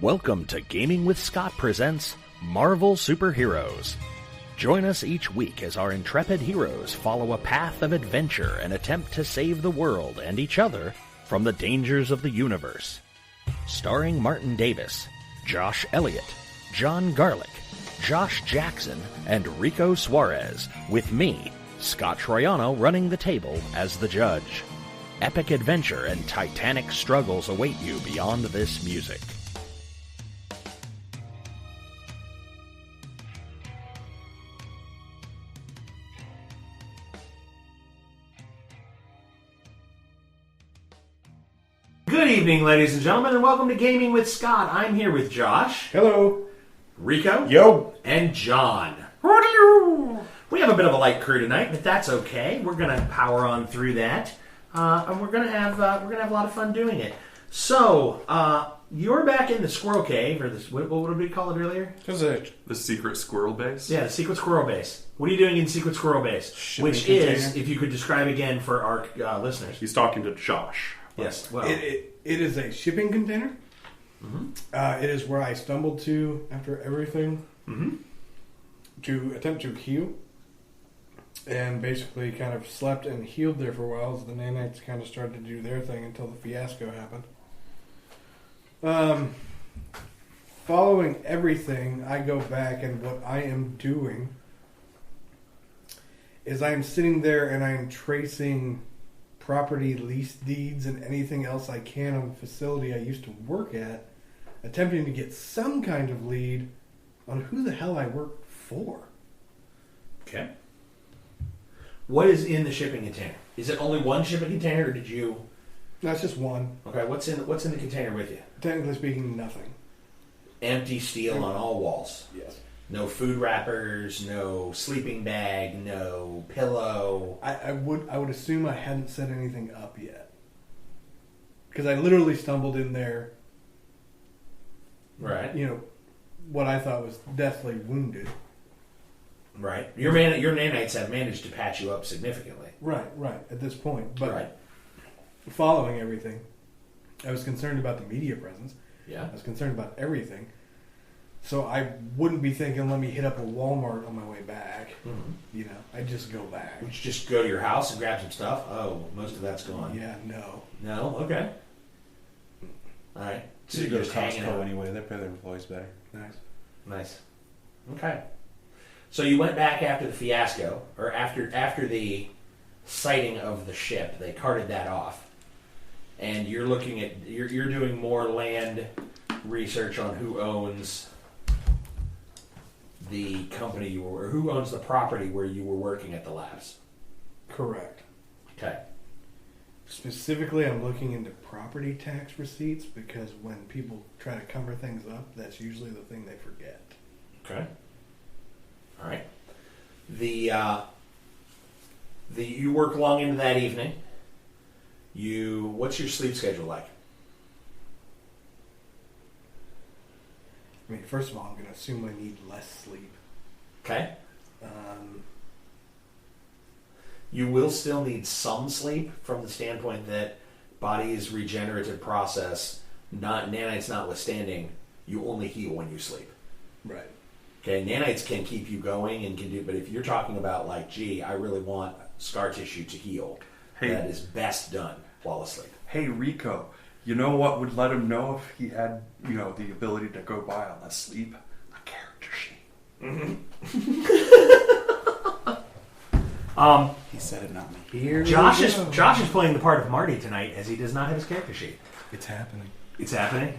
Welcome to Gaming with Scott presents Marvel Superheroes. Join us each week as our intrepid heroes follow a path of adventure and attempt to save the world and each other from the dangers of the universe. Starring Martin Davis, Josh Elliott, John Garlick, Josh Jackson, and Rico Suarez, with me, Scott Troiano, running the table as the judge. Epic adventure and titanic struggles await you beyond this music. Good evening, ladies and gentlemen, and welcome to Gaming with Scott. I'm here with Josh. Hello. Rico. Yo. And John. We have a bit of a light crew tonight, but that's okay. We're going to power on through that, and we're going to have a lot of fun doing it. So, you're back in the squirrel cave, or this, what did we call it earlier? The secret squirrel base? Yeah, the secret squirrel base. What are you doing in secret squirrel base? Shipping Which container. is, if you could describe again for our listeners. He's talking to Josh. Yes, well. It is a shipping container. Mm-hmm. It is where I stumbled to after everything to attempt to heal. And basically kind of slept and healed there for a while as the nanites kind of started to do their thing until the fiasco happened. Following everything, I go back and what I am doing is I am sitting there and I am tracing property lease deeds and anything else I can on the facility I used to work at, attempting to get some kind of lead on who the hell I work for. Okay. What is in the shipping container? Is it only one shipping container, or did you? That's just one. Okay, what's in the container with you? Technically speaking, nothing. Empty steel on all walls. Yes. No food wrappers, no sleeping bag, no pillow. I would assume I hadn't set anything up yet. Because I literally stumbled in there, Right. what I thought was deathly wounded. Right. Your nanites have managed to patch you up significantly. Right, at this point. But Right. following everything, I was concerned about the media presence. Yeah. I was concerned about everything. So I wouldn't be thinking, let me hit up a Walmart on my way back. Mm-hmm. I'd just go back. Would you just go to your house and grab some stuff? Oh, most of that's gone. Yeah, no. No? Okay. All right. So you go to just hanging Costco out. anyway. They pay their employees better. Nice. Nice. Okay. So you went back after the fiasco, or after the sighting of the ship. They carted that off, and you're looking at you're doing more land research on who owns the company you were, or who owns the property where you were working at the labs. Correct. Okay. Specifically, I'm looking into property tax receipts because when people try to cover things up, that's usually the thing they forget. Okay. All right. You work long into that evening. What's your sleep schedule like? I mean, first of all, I'm going to assume I need less sleep. Okay. You will still need some sleep from the standpoint that body's regenerative process, nanites notwithstanding, you only heal when you sleep. Right. Okay, nanites can keep you going and can do, but if you're talking about like, gee, I really want scar tissue to heal, that is best done while asleep. Hey, Rico, you know what would let him know if he had, the ability to go by on less sleep? A character sheet. He said it, not me. Here Josh we is go. playing the part of Marty tonight, as he does not have his character sheet. It's happening. It's happening.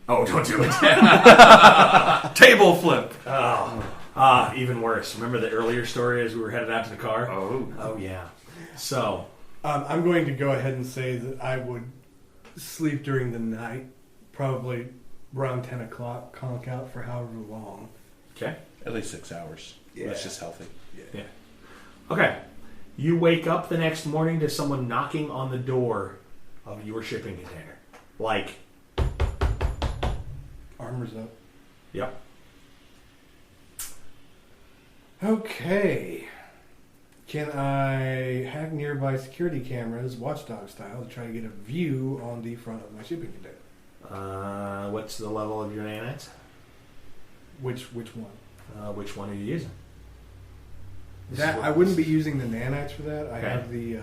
Oh, don't do it. Table flip. Oh, even worse. Remember the earlier story as we were headed out to the car? Oh yeah. So, I'm going to go ahead and say that I would sleep during the night, probably around 10 o'clock, conk out for however long. okay. At least 6 hours. Yeah. That's just healthy. Yeah. Okay. You wake up the next morning to someone knocking on the door of your shipping container. Like, Armor's up. yep. Okay. Can I hack nearby security cameras, watchdog style, to try to get a view on the front of my shipping container? What's the level of your nanites? Which one? Which one are you using? That I wouldn't be using the nanites for that. I Okay. have the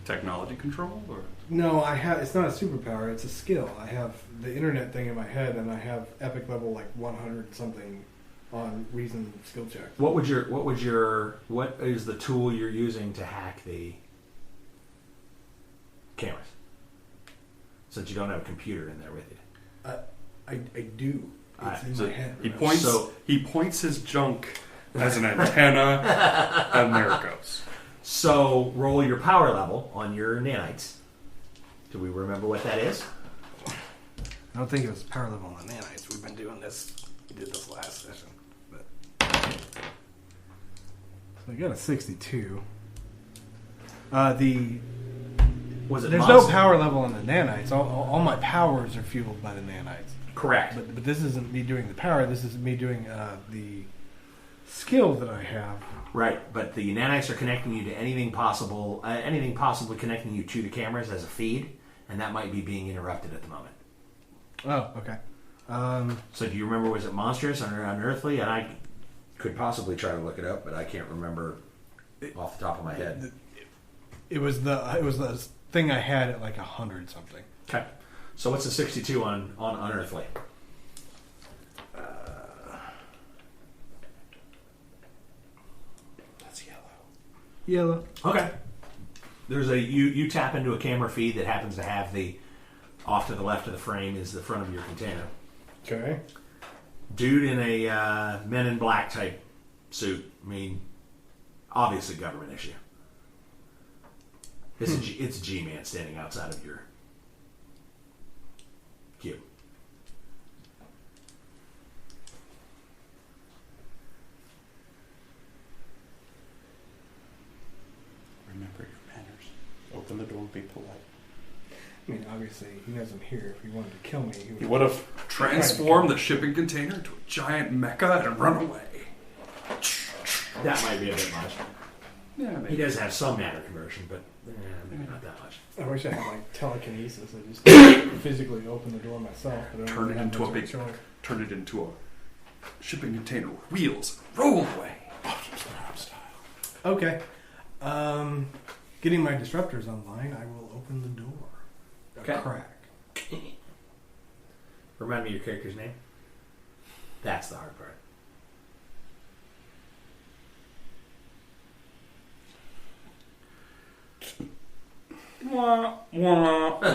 Technology control, or no, I have. It's not a superpower. It's a skill. I have the internet thing in my head, and I have epic level like 100 something on reason skill check. What is the tool you're using to hack the cameras? Since you don't have a computer in there with you. I do. It's in so my head. he remember? points. So- he points his junk as an antenna, and there it goes. So roll your power level on your nanites. Do we remember what that is? I don't think it was power level on the nanites. We've been doing this. We did this last session. But. So I got a 62. Was it There's monster? no power level on the nanites. All my powers are fueled by the nanites. Correct. But this isn't me doing the power. This is me doing the skill that I have. Right, but the nanites are connecting you to anything possibly connecting you to the cameras as a feed, and that might be being interrupted at the moment. Oh, okay. So do you remember, was it monstrous or unearthly? And I could possibly try to look it up, but I can't remember off the top of my head. It was the thing I had at like 100 something. Okay. So what's the 62 on unearthly? That's yellow. Yellow. Okay. There's you tap into a camera feed that happens to have the off to the left of the frame is the front of your container. Okay. Dude in a Men in Black type suit. I mean, obviously government issue. It's a G-man standing outside of your cube. Remember your manners. Open the door and be polite. I mean, obviously, he knows I'm here. If he wanted to kill me, He would have transformed the shipping container into a giant mecha and run away. That might be a bit much. Yeah, He maybe. does have some matter conversion, but maybe not that much. I wish I had like telekinesis. I just physically open the door myself. But I don't Turn really it have into much a of big. choice. Turn it into a shipping container with wheels. Roll away. Okay. Getting my disruptors online, I will open the door. A Okay. crack. Remind me your character's name. That's the hard part. Wah, wah, wah.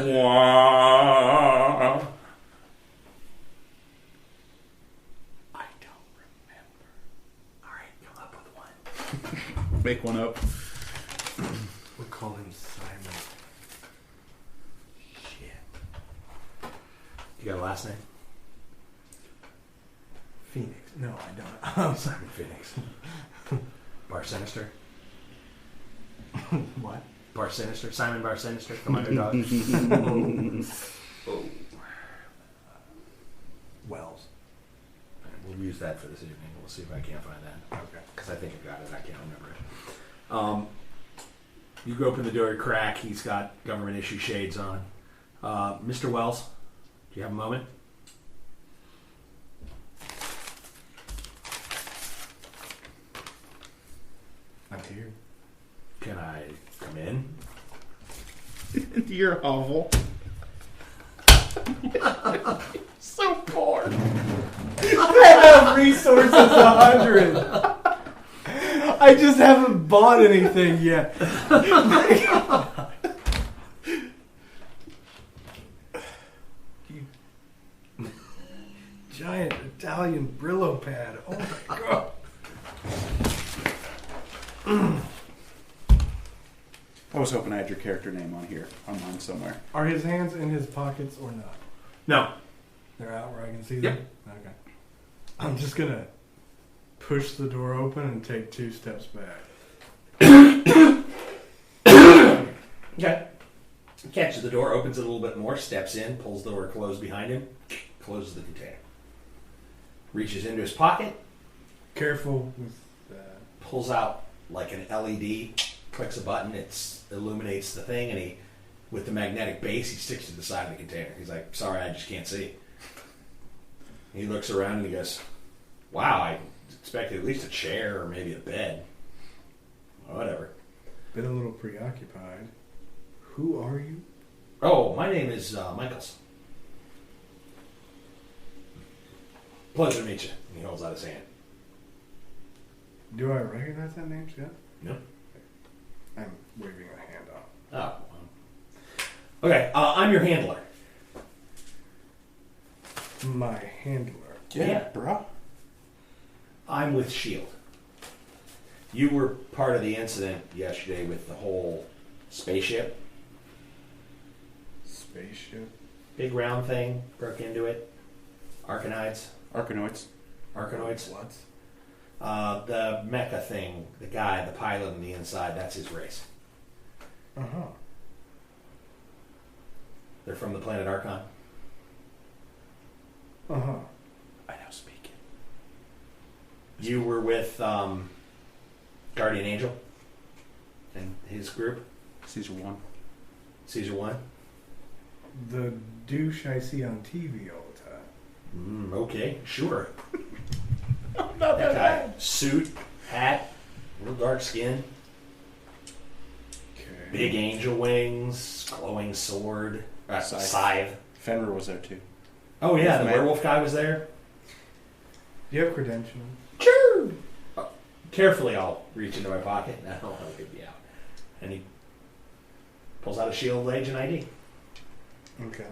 I don't remember. All right, come up with one. Make one up. We'll call him Simon. Shit. You got a last name? Phoenix. No, I don't. Simon Phoenix. Bar Sinister. What? Bar Sinister. Simon Bar Sinister. Come on, dog. Oh. Wells. We'll use that for this evening. We'll see if I can't find that. Okay. Because I think I've got it. I can't remember it. You go open the door, crack. He's got government issue shades on. Mr. Wells, do you have a moment? I'm here. Can I come in? Into your hovel. So poor. I have resources 100. I just haven't bought anything yet. Giant Italian Brillo pad. Oh my god. I was hoping I had your character name on here, on mine somewhere. Are his hands in his pockets or not? No. They're out where I can see Yep. them? Okay. I'm just gonna push the door open and take 2 steps back. Okay. Catches the door, opens it a little bit more, steps in, pulls the door closed behind him, closes the container. Reaches into his pocket, Careful with that. pulls out like an LED clicks a button, it illuminates the thing, and he, with the magnetic base, he sticks to the side of the container. He's like, sorry, I just can't see. He looks around and he goes, wow, I expected at least a chair or maybe a bed. Whatever. Been a little preoccupied. Who are you? Oh, my name is Michaels. Pleasure to meet you. And he holds out his hand. Do I recognize that name, Scott? No. I'm waving a hand off. Oh. Well. Okay, I'm your handler. My handler. Yeah. bruh. I'm with S.H.I.E.L.D. You were part of the incident yesterday with the whole spaceship. Spaceship? Big round thing. Broke into it. Arkanoids. Arkanoids. What? The mecha thing. The guy, the pilot on the inside, that's his race. Uh-huh. They're from the planet Archon. Uh-huh. I now speak it. You were with Guardian Angel and his group. Caesar 1. Caesar 1. The douche I see on TV all the time. Okay, sure. Not That guy. Suit, hat, real dark skin, Okay. big angel wings, glowing sword, Scythe. scythe. Fenrir was there too. Oh yeah, the Man. werewolf guy was there. Do you have credentials? Sure. Carefully, I'll reach into my pocket. No, I'll get you out. And he pulls out a S.H.I.E.L.D. agent ID. Okay.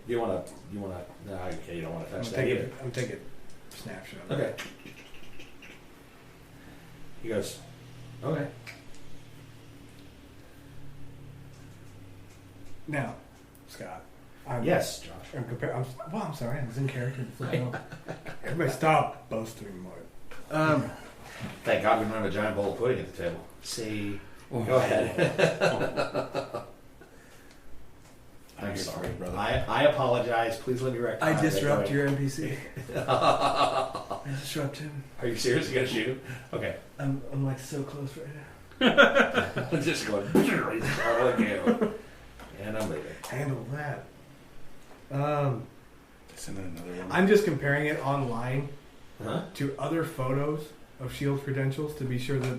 You wanna? No, okay, you don't want to touch that either. I'm taking a snapshot. Okay. He goes, okay. Now, Scott. Yes, Josh. I'm sorry. I was in character. Everybody stop boasting, Mark. Thank God we don't have a giant bowl of pudding at the table. See, go ahead. I'm sorry, brother. I apologize. Please let me rectify. I disrupt that. your NPC. I disrupt him. Are you serious? You gonna shoot him? Okay. I'm like so close right now. I'm just going. Okay. And I'm leaving. Handle that. Send in another one. I'm just comparing it online Huh? to other photos of S.H.I.E.L.D. credentials to be sure that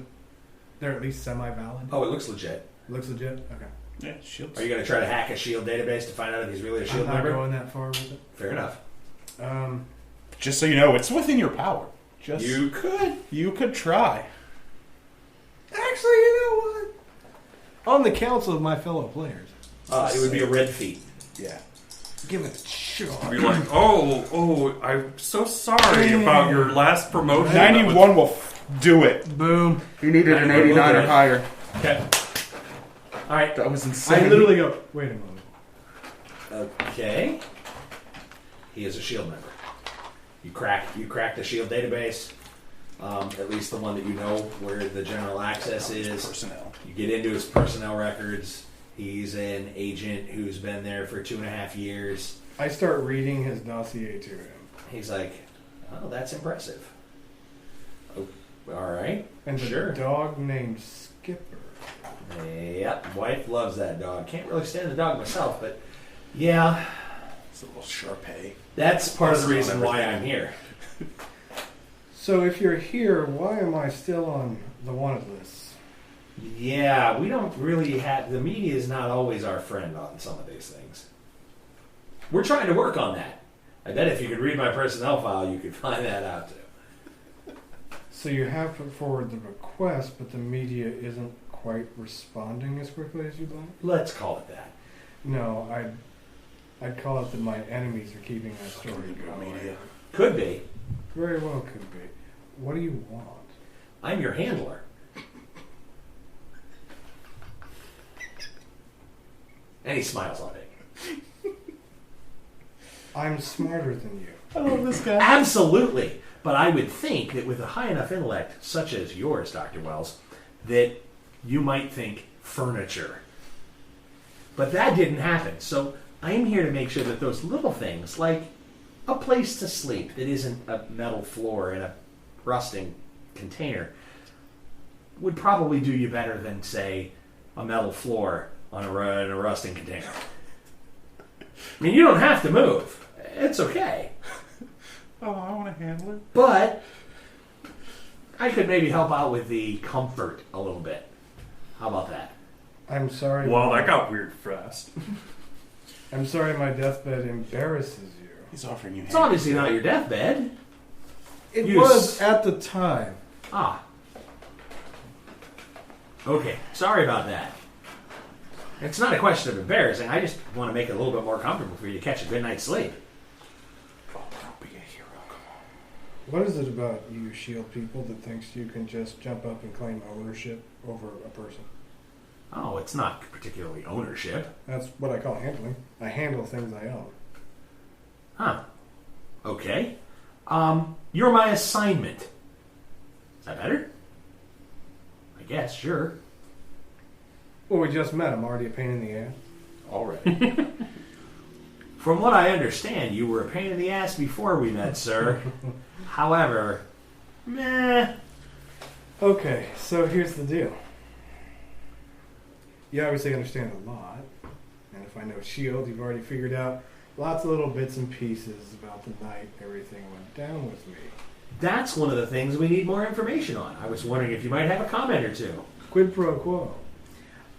they're at least semi-valid. Oh, it looks legit. Looks legit? Okay. Yeah, shields. Are you gonna try to hack a S.H.I.E.L.D. database to find out if he's really a I'm S.H.I.E.L.D. not member? going that far with it. Fair enough. Just so you know, it's within your power. Just You could. you could try. Actually, you know what? On the council of my fellow players. It would be a red feat. Yeah. Give it a shot. Be like, oh, I'm so sorry about your last promotion. 91 will do it. Boom. He needed an 91 will 89 do or it. higher. Okay. All right. That was insane. I literally go, wait a moment. Okay. He is a S.H.I.E.L.D. member. You crack the S.H.I.E.L.D. database, at least the one that you know where the general access is. Personnel. You get into his personnel records. He's an agent who's been there for 2.5 years. I start reading his dossier to him. He's like, oh, that's impressive. Oh, all right. And the Sure. dog named Skipper. Yep, wife loves that dog. Can't really stand the dog myself, but yeah, It's a little Sharpay. that's part of the reason why I'm here. So if you're here, why am I still on the wanted list? Yeah, we don't really have... The media is not always our friend on some of these things. We're trying to work on that. I bet if you could read my personnel file, you could find that out too. So you have put forward the request, but the media isn't quite responding as quickly as you'd like? Let's call it that. No, I'd call it that my enemies are keeping that story going. Media. Could be. Very well could be. What do you want? I'm your handler. And he smiles on it. I'm smarter than you. I love this guy. Absolutely. But I would think that with a high enough intellect, such as yours, Dr. Wells, that you might think furniture. But that didn't happen. So I'm here to make sure that those little things, like a place to sleep that isn't a metal floor in a rusting container, would probably do you better than, say, a metal floor on in a rusting container. I mean, you don't have to move. It's okay. Oh, I want to handle it. But I could maybe help out with the comfort a little bit. How about that? I'm sorry. Well, that got weird fast. I'm sorry my deathbed embarrasses you. He's offering you. It's obviously not your deathbed. It You was at the time. Ah. Okay, sorry about that. It's not a question of embarrassing. I just want to make it a little bit more comfortable for you to catch a good night's sleep. Oh, don't be a hero. What is it about you shield people that thinks you can just jump up and claim ownership over a person? Oh, it's not particularly ownership. That's what I call handling. I handle things I own. Huh. Okay. You're my assignment. Is that better? I guess, sure. Well, we just met. I'm already a pain in the ass. Already. From what I understand, you were a pain in the ass before we met, sir. However, meh. Okay, so here's the deal. You obviously understand a lot. And if I know S.H.I.E.L.D., you've already figured out lots of little bits and pieces about the night everything went down with me. That's one of the things we need more information on. I was wondering if you might have a comment or two. Quid pro quo.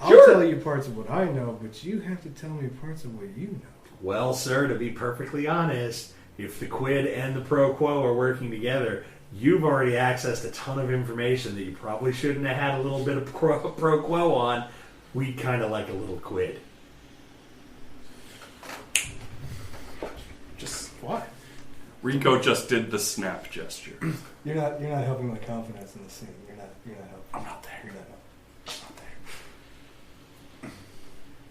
I'll Sure. tell you parts of what I know, but you have to tell me parts of what you know. Well, sir, to be perfectly honest, if the quid and the pro quo are working together, you've already accessed a ton of information that you probably shouldn't have had a little bit of pro quo on. We'd kind of like a little quid. Just what? Rico just did the snap gesture. You're not helping my confidence in the scene. You're not helping. I'm not there. You're not helping.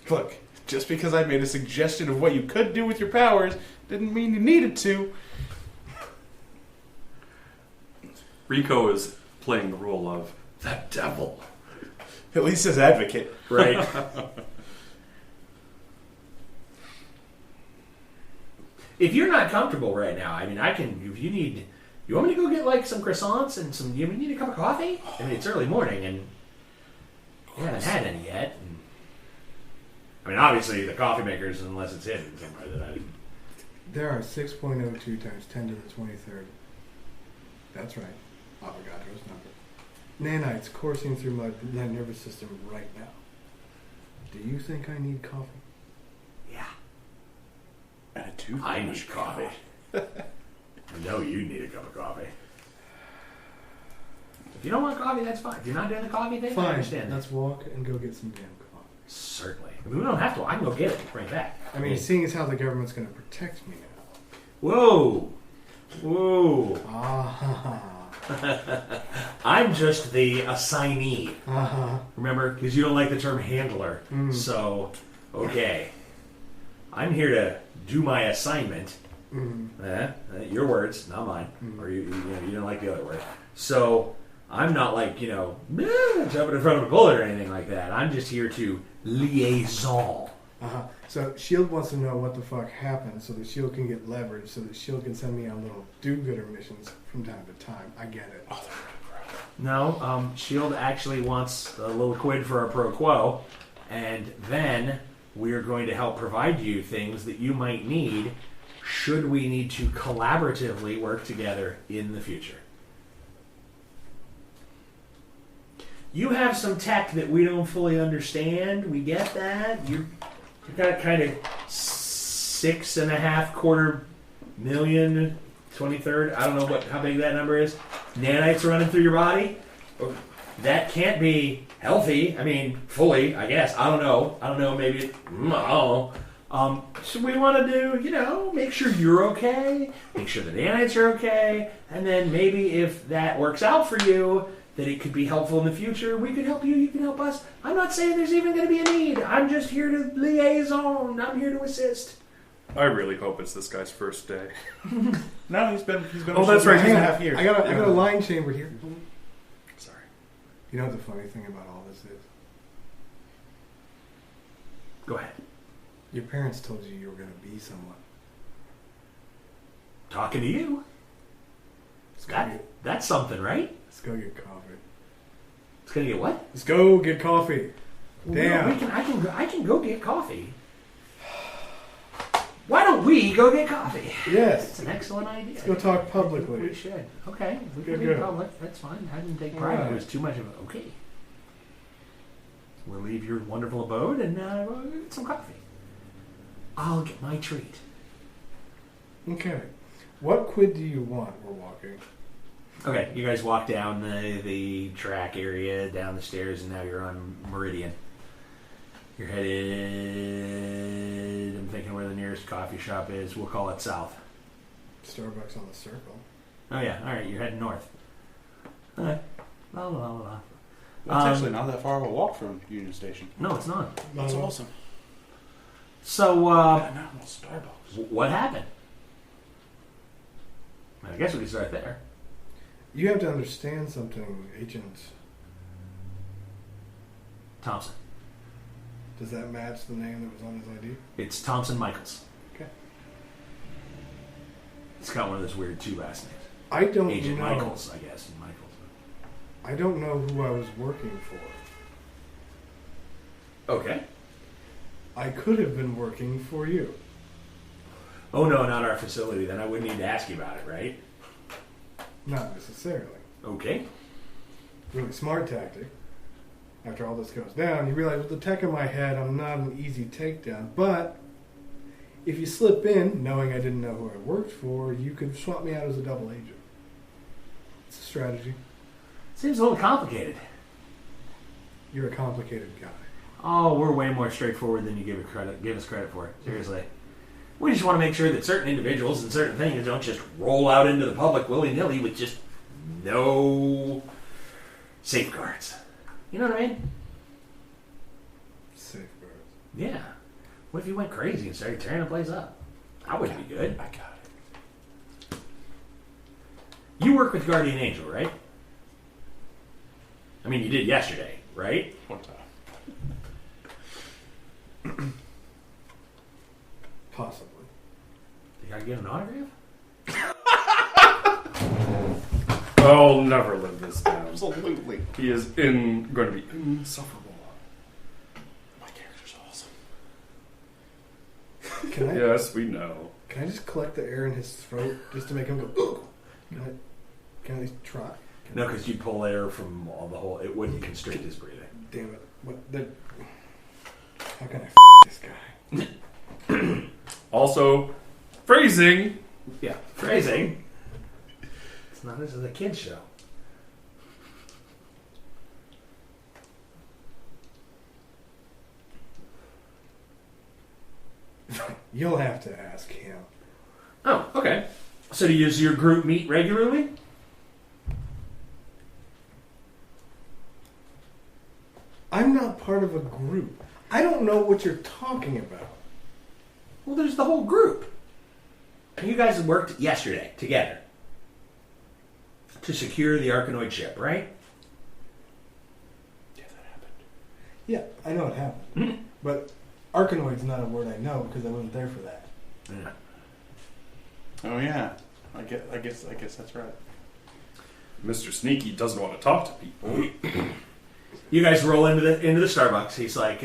Look, just because I made a suggestion of what you could do with your powers didn't mean you needed to. Rico is playing the role of the devil. At least as advocate. Right. If you're not comfortable right now, I mean, I can, if you need, you want me to go get like some croissants and some, you need a cup of coffee? I mean, it's early morning and you haven't had any yet. And, I mean, obviously the coffee makers, unless it's hidden somewhere that I didn't. There are 6.02 times 10 to the 23rd. That's right. Avogadro's number. Nanites coursing through my nervous system right now. Do you think I need coffee? Yeah, And a toothbrush. I need coffee. I know you need a cup of coffee. If you don't want coffee, that's fine. If you're not doing the coffee thing, I Fine. understand that. Let's walk and go get some damn coffee. Certainly. I mean, we don't have to. I can go get it and bring it back. I mean, seeing as how the government's going to protect me now. Whoa. Whoa. Ah. I'm just the assignee. Uh-huh. Remember? Because you don't like the term handler. Mm. So, okay. I'm here to do my assignment. Your words, not mine. Or you didn't like the other word. So, I'm not like, jumping in front of a bullet or anything like that. I'm just here to liaison. Uh-huh. So S.H.I.E.L.D. wants to know what the fuck happened so that S.H.I.E.L.D. can get leverage so that S.H.I.E.L.D. can send me on little do-gooder missions from time to time. I get it. No, S.H.I.E.L.D. actually wants a little quid for a pro quo, and then we're going to help provide you things that you might need should we need to collaboratively work together in the future. You have some tech that we don't fully understand. We get that. You've got kind of 6.25 million, 23rd. I don't know how big that number is. Nanites running through your body. That can't be healthy. I mean, fully, I guess. I don't know. Maybe. I don't know. So we want to do, make sure you're okay. Make sure the nanites are okay. And then maybe if that works out for you, that it could be helpful in the future. We could help you. You can help us. I'm not saying there's even going to be a need. I'm just here to liaison. I'm here to assist. I really hope it's this guy's first day. No, he's been. Oh, that's right. 2.5 years. I got a line chamber here. Sorry. You know what the funny thing about all this is? Go ahead. Your parents told you you were going to be someone. Talking to you. Let's go That's something, right? Let's go get coffee. It's gonna get what? Let's go get coffee. Damn. I can go get coffee. Why don't we go get coffee? Yes. It's an excellent idea. Let's go talk publicly. We should. Okay. We can Good, be good. public. That's fine. I didn't take pride. Alright. It was too much of a... Okay. We'll leave your wonderful abode and we'll get some coffee. I'll get my treat. Okay. What quid do you want? We're walking. Okay, you guys walk down the track area, down the stairs, and now you're on Meridian. You're headed... I'm thinking where the nearest coffee shop is. We'll call it south. Starbucks on the circle. Oh yeah, alright, you're heading north. Alright. La la la la. That's actually not that far of a walk from Union Station. No, it's not. That's awesome. So, Not no Starbucks. what happened? I guess we can start there. You have to understand something, Agent. Thompson. Does that match the name that was on his ID? It's Thompson Michaels. Okay. It's got one of those weird two last names. I don't Agent know. Michaels, I guess. Michaels. I don't know who I was working for. Okay. I could have been working for you. Oh no, not our facility. Then I wouldn't need to ask you about it, right? Not necessarily. Okay. Really smart tactic. After all this goes down, you realize with the tech in my head, I'm not an easy takedown. But if you slip in, knowing I didn't know who I worked for, you could swap me out as a double agent. It's a strategy. Seems a little complicated. You're a complicated guy. Oh, we're way more straightforward than you give us credit for. Seriously. We just want to make sure that certain individuals and certain things don't just roll out into the public willy-nilly with just no safeguards. You know what I mean? Safeguards. Yeah. What if you went crazy and started tearing the place up? That would be good. I got it. You work with Guardian Angel, right? I mean, you did yesterday, right? One time. Possibly. You gotta get an autograph? I'll never live this down. Absolutely. He is going to be insufferable. My character's awesome. Can I? Yes, we know. Can I just collect the air in his throat just to make him go? Ooh! Can I at least try? No, because you'd pull air from all the whole... It wouldn't constrict his breathing. Damn it! How can I this guy? Also, phrasing. Yeah, phrasing. It's not this is a kid's show. You'll have to ask him. Oh, okay. So does your group meet regularly? I'm not part of a group. I don't know what you're talking about. Well, there's the whole group. You guys worked yesterday together to secure the Arkanoid ship, right? Yeah, that happened. Yeah, I know it happened. But Arkanoid's not a word I know because I wasn't there for that. Yeah. Oh yeah. I guess that's right. Mr. Sneaky doesn't want to talk to people. You guys roll into the Starbucks. He's like,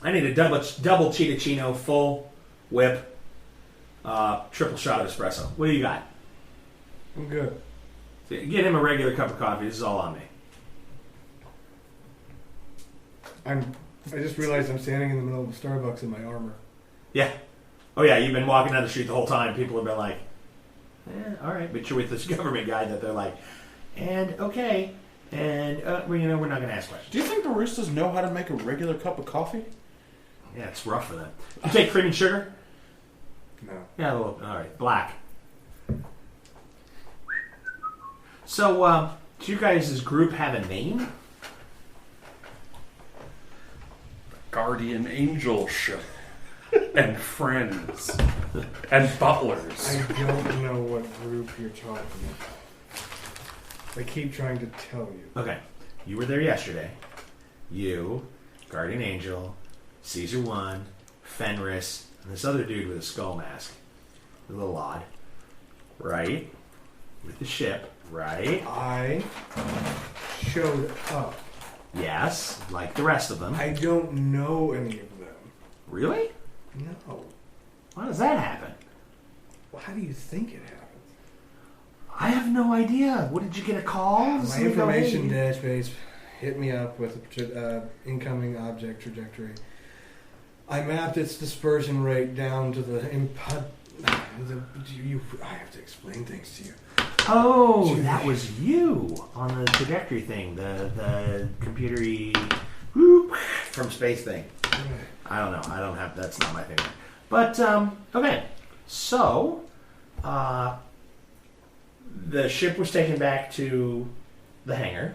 I need a double Cheetachino, full whip, triple shot of espresso. What do you got? I'm good. Get him a regular cup of coffee. This is all on me. I just realized I'm standing in the middle of a Starbucks in my armor. Yeah. Oh yeah, you've been walking down the street the whole time. People have been like, all right. But you're with this government guy that they're like, and okay. And, well, we're not going to ask questions. Do you think baristas know how to make a regular cup of coffee? Yeah, it's rough for them. You take cream and sugar? No. Yeah, a little, all right. Black. So, do you guys' group have a name? Guardian Angel ship. And friends. And butlers. I don't know what group you're talking about. I keep trying to tell you. Okay. You were there yesterday. You, Guardian Angel, Caesar 1, Fenris, and this other dude with a skull mask. A little odd. Right? With the ship. Right. I showed up. Yes, like the rest of them. I don't know any of them. Really? No. Why does that happen? Well, how do you think it happens? I have no idea. What, did you get a call? My information database hit me up with an incoming object trajectory. I mapped its dispersion rate down to the input. I have to explain things to you. Oh, that was you on the trajectory thing, the computery whoop, from space thing. Right. I don't know. I don't have. That's not my thing. But okay, so the ship was taken back to the hangar.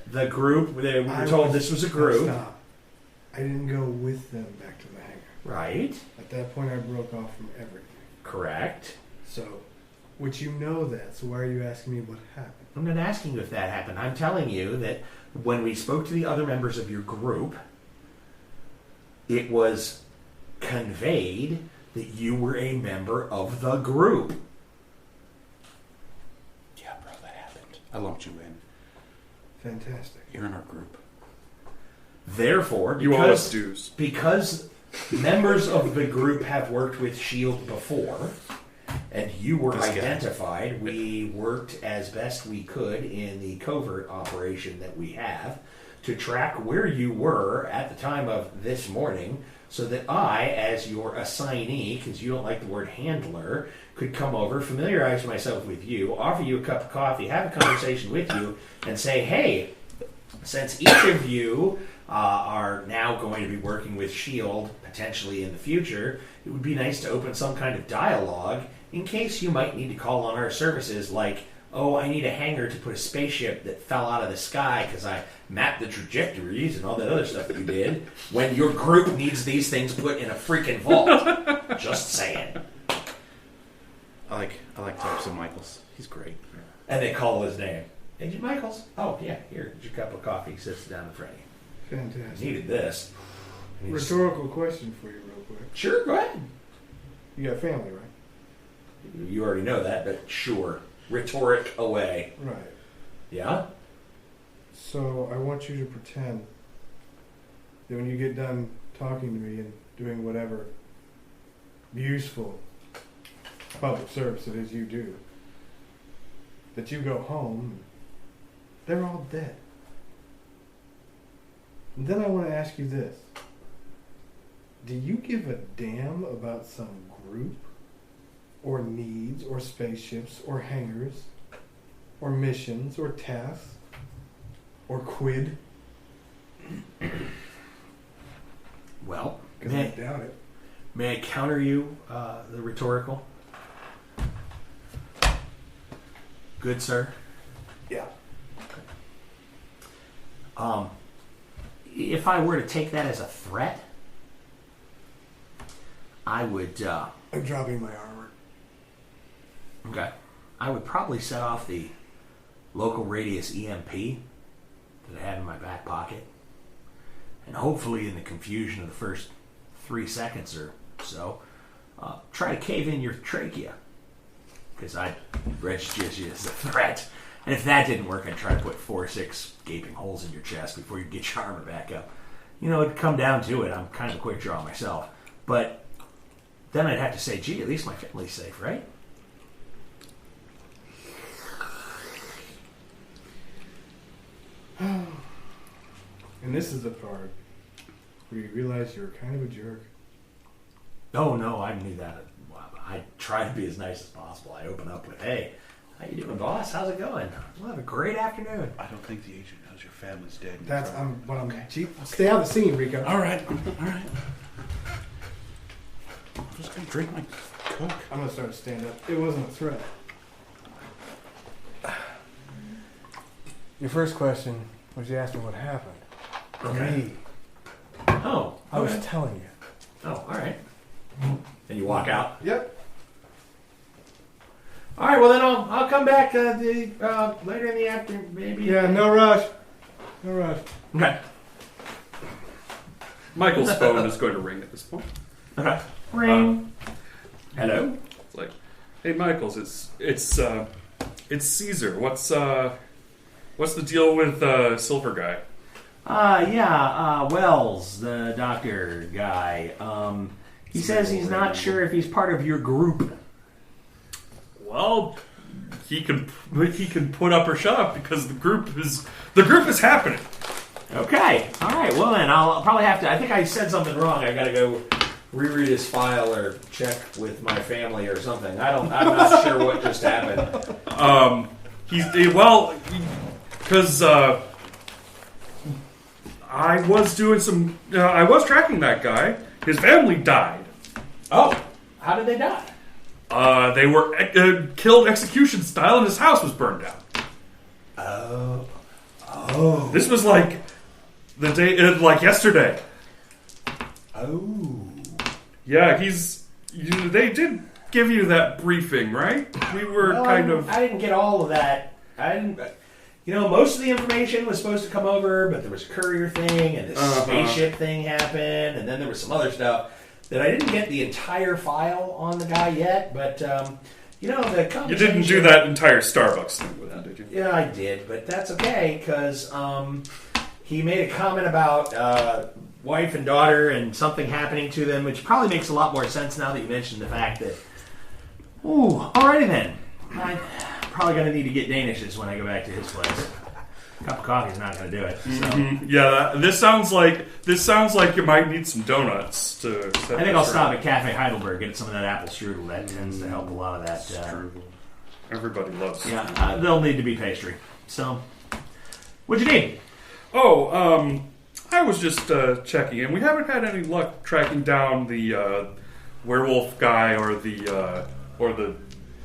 The group. We were told this was a group. Stop. I didn't go with them back to the hangar. Right. At that point, I broke off from everything. Correct. So, which you know that. So why are you asking me what happened? I'm not asking you if that happened. I'm telling you that when we spoke to the other members of your group, it was conveyed that you were a member of the group. Yeah, bro, that happened. I lumped you in. Fantastic. You're in our group. Therefore, You owe us dues. because members of the group have worked with S.H.I.E.L.D. before, and you were This guy. identified, we worked as best we could in the covert operation that we have to track where you were at the time of this morning so that I, as your assignee, because you don't like the word handler, could come over, familiarize myself with you, offer you a cup of coffee, have a conversation with you, and say, hey, since each of you are now going to be working with S.H.I.E.L.D. potentially in the future, it would be nice to open some kind of dialogue in case you might need to call on our services like, oh, I need a hangar to put a spaceship that fell out of the sky because I mapped the trajectories and all that other stuff that you did, when your group needs these things put in a freaking vault. Just saying. I like Thompson Michaels. He's great. And they call his name. Agent Michaels? Oh, yeah, here, here's your cup of coffee. Sits down in front of you. Fantastic. Needed this. Rhetorical question for you real quick. Sure, go ahead. You got family, right? You already know that, but sure. Rhetoric away. Right. Yeah? So I want you to pretend that when you get done talking to me and doing whatever useful public service it is you do, that you go home and they're all dead. And then I want to ask you this. Do you give a damn about some group or needs or spaceships or hangars or missions or tasks or quid? Well, Because I doubt it. may I counter you, the rhetorical? Good, sir. Yeah. If I were to take that as a threat, I would, I'm dropping my armor. okay, I would probably set off the local radius EMP that I had in my back pocket. And hopefully in the confusion of the first 3 seconds or so, try to cave in your trachea. Because I'd register you as a threat. And if that didn't work, I'd try to put 4 or 6 gaping holes in your chest before you get your armor back up. You know, it'd come down to it. I'm kind of a quick draw myself. But then I'd have to say, gee, at least my family's safe, right? And this is the part where you realize you're kind of a jerk. Oh, no, I knew that. I try to be as nice as possible. I open up with, hey, how you doing, boss? How's it going? We'll have a great afternoon. I don't think the agent knows your family's dead. That's what I'm. Stay out of the scene, Rico. All right. I'm just gonna drink my Coke. I'm gonna start to stand up. It wasn't a threat. Your first question was you asked me what happened. Okay. Me. Oh, I was okay. telling you. Oh, all right. And you walk out. Yep. All right. Well, then I'll come back later in the afternoon, maybe. Yeah. No rush. No rush. Okay. Michael's phone is going to ring at this point. Okay. Ring. Hello. It's like, hey, Michaels, it's It's Caesar. What's the deal with Silver Guy? Wells, the doctor guy. He says he's not sure if he's part of your group. Well, he can put up or shut up because the group is happening. Okay. All right. Well, then I'll probably have to. I think I said something wrong. I got to go reread his file or check with my family or something. I'm not sure what just happened. Because I was doing some. I was tracking that guy. His family died. Oh, how did they die? They were killed execution style, and his house was burned down. Oh. This was like the day, like yesterday. Oh. Yeah, they did give you that briefing, right? We were I didn't get all of that. I didn't. Most of the information was supposed to come over, but there was a courier thing, and this spaceship thing happened, and then there was some other stuff that I didn't get the entire file on the guy yet. But the conversation. You didn't do that entire Starbucks thing with him, did you? Yeah, I did, but that's okay because he made a comment about wife and daughter and something happening to them, which probably makes a lot more sense now that you mentioned the fact that. Ooh, alrighty then. I'm probably going to need to get Danishes when I go back to his place. A cup of coffee is not going to do it. So. Mm-hmm. Yeah, this sounds like you might need some donuts to. I think I'll stop at Cafe Heidelberg, get some of that apple strudel. That tends to help a lot of that. Strudel. Everybody loves. Yeah, they'll need to be pastry. So, what'd you need? Oh, I was just checking, and we haven't had any luck tracking down the werewolf guy or the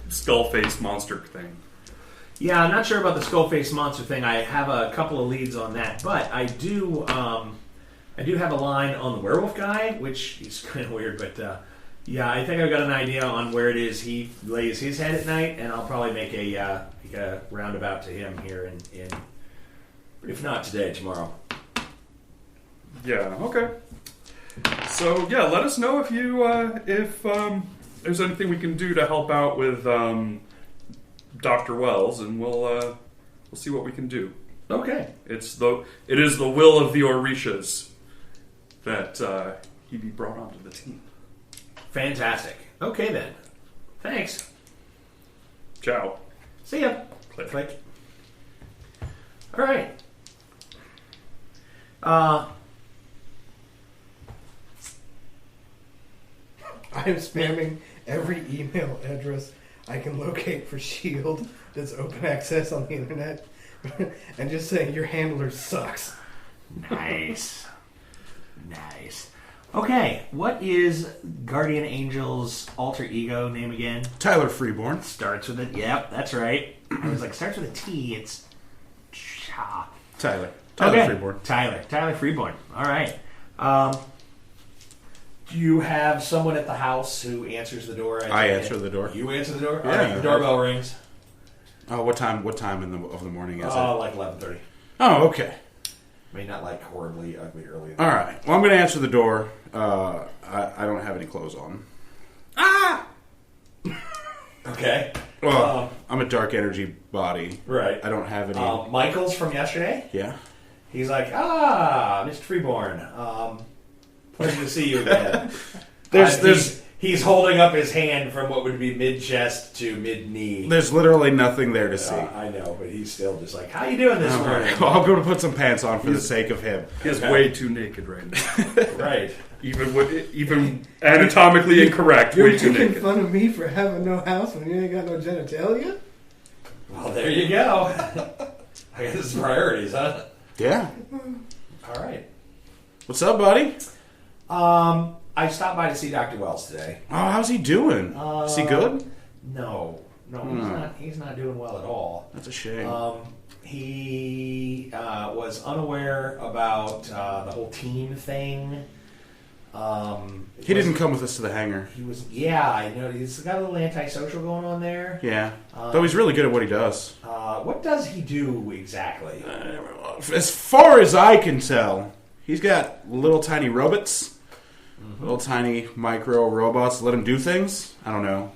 skull-faced monster thing. Yeah, I'm not sure about the skull-faced monster thing. I have a couple of leads on that, but I do have a line on the werewolf guy, which is kind of weird, but yeah, I think I've got an idea on where it is he lays his head at night, and I'll probably make a roundabout to him here in if not today, tomorrow. Yeah. Okay. So yeah, let us know if there's anything we can do to help out with Dr. Wells, and we'll see what we can do. Okay. It is the will of the Orishas that he be brought onto the team. Fantastic. Okay then. Thanks. Ciao. See ya. Click. Click. All right. I am spamming every email address I can locate for S.H.I.E.L.D. that's open access on the internet and just saying your handler sucks. Nice. Nice. Okay, what is Guardian Angel's alter ego name again? Tyler Freeborn. Starts with it. Yep, that's right. I was like, starts with a T. It's Cha. Tyler Okay. Freeborn. Tyler Freeborn. All right. Do you have someone at the house who answers the door? I answer the door. You answer the door? Yeah. All right, the doorbell rings. Oh, what time of the morning is it? Like 11:30. Oh, okay. I mean, not like horribly ugly early. All right. Well, I'm going to answer the door. I don't have any clothes on. Ah! Okay. Well, I'm a dark energy body. Right. I don't have any... Michael's from yesterday. Yeah? He's like, Mr. Freeborn, pleasure to see you again. He's holding up his hand from what would be mid-chest to mid-knee. There's literally nothing there to see. I know, but he's still just like, how you doing this morning? Right. Well, I'll go to put some pants on for the sake of him. He's way too naked right now. Right. Even anatomically incorrect, You're way too making naked. fun of me for having no house when you ain't got no genitalia? Well, there you go. I guess it's priorities, huh? Yeah. All right. What's up, buddy? I stopped by to see Dr. Wells today. Oh, how's he doing? Is he good? No, he's not doing well at all. That's a shame. He was unaware about the whole team thing. He didn't come with us to the hangar. I know. He's got a little antisocial going on there. Yeah. Though he's really good at what he does. What does he do exactly? As far as I can tell, he's got little tiny robots. Little tiny micro robots. Let him do things. I don't know.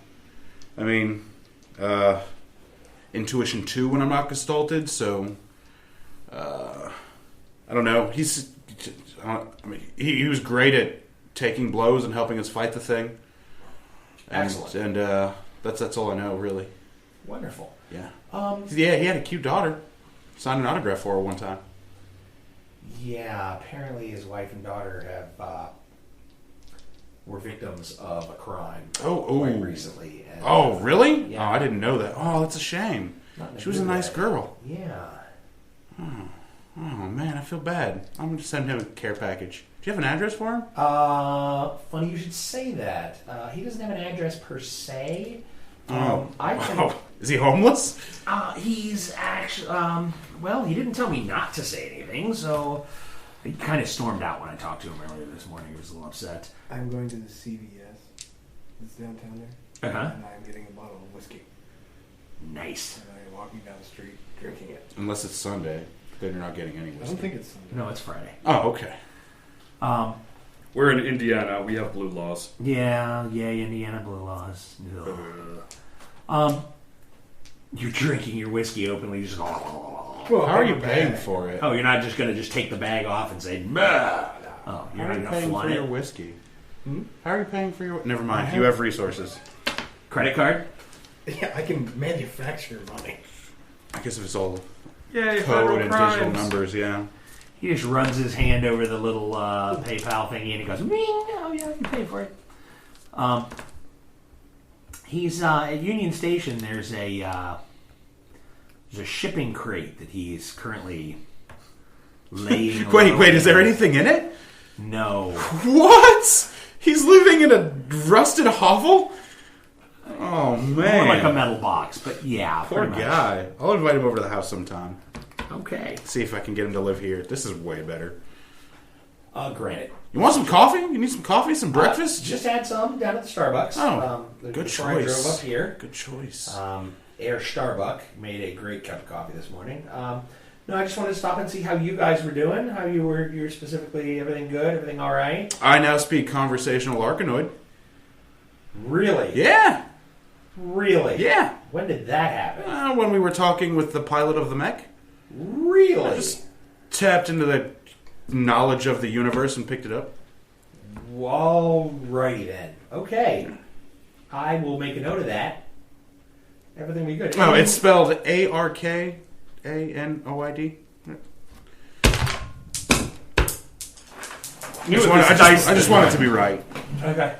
I mean, intuition 2 when I'm not gestalted, so I don't know. He was great at taking blows and helping us fight the thing. Excellent. And that's all I know, really. Wonderful. Yeah. Yeah, he had a cute daughter. Signed an autograph for her one time. Yeah, apparently his wife and daughter were victims of a crime quite recently. And, really? Yeah. Oh, I didn't know that. Oh, that's a shame. She was a nice girl. Yeah. Oh, man, I feel bad. I'm going to send him a care package. Do you have an address for him? Funny you should say that. He doesn't have an address per se. Is he homeless? He's actually, well, he didn't tell me not to say anything, so he kind of stormed out when I talked to him earlier this morning. He was a little upset. I'm going to the CVS. It's downtown there. Uh-huh. And I'm getting a bottle of whiskey. Nice. And I'm walking down the street drinking it. Unless it's Sunday. Then you're not getting any whiskey. I don't think it's Sunday. No, it's Friday. Oh, okay. We're in Indiana. We have blue laws. Yeah, Indiana blue laws. You're drinking your whiskey openly, just How are you paying for it? Oh, you're not just going to just take the bag off and say, "Bah." Oh, you're How not are you going to paying flaunt for your it. whiskey? How are you paying for your... Never mind. You have resources. Credit card? Yeah, I can manufacture money. I guess if it's all Yay, code federal and crimes. digital numbers, yeah. He just runs his hand over the little PayPal thingy and he goes, "Ring." Oh, yeah, you pay for it. He's at Union Station. There's a shipping crate that he's currently laying. Wait, is there anything in it? No. What? He's living in a rusted hovel? Oh, man. More like a metal box, but yeah. Poor pretty much. guy. I'll invite him over to the house sometime. Okay. See if I can get him to live here. This is way better. Granted. You want some coffee? You need some coffee, some breakfast? Just had some down at the Starbucks. Oh, good before choice. I drove up here. Good choice. Air Starbuck made a great cup of coffee this morning. No, I just wanted to stop and see how you guys were doing. How you were specifically. Everything good? Everything all right? I now speak conversational Arkanoid. Really? Yeah. Really? Yeah. When did that happen? When we were talking with the pilot of the mech. Really? I just tapped into the knowledge of the universe and picked it up. Alrighty then. Okay. I will make a note of that. Everything will be good. Oh, it's spelled Arkanoid. I just want it to be right. Okay.